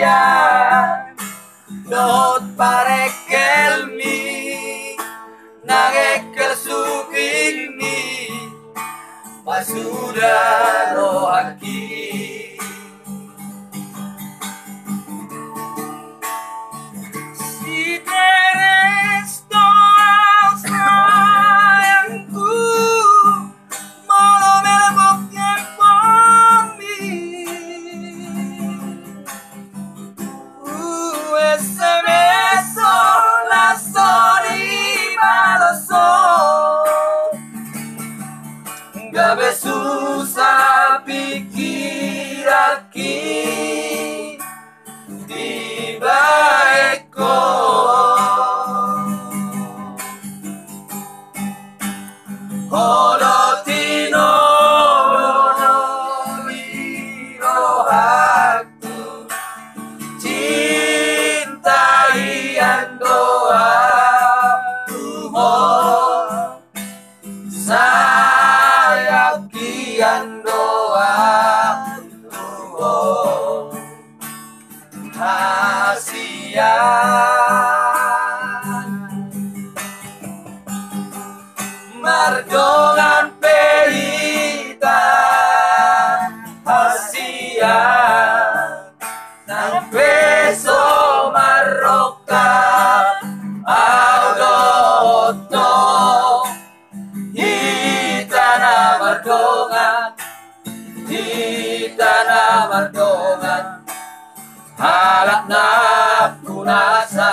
Asia not parekelmi nangekel supingni pasuda rohaki si teres doang sayangku malam meleboknya bumi SMS la soli baloso gabe susah pikir aki tiba eko Hodotino Liro haktu cintai doa Tuhan sayang kian doa Tuhan hasian mardongan perita hasian nang peso maroka audoto hitana mardongan halak na punasa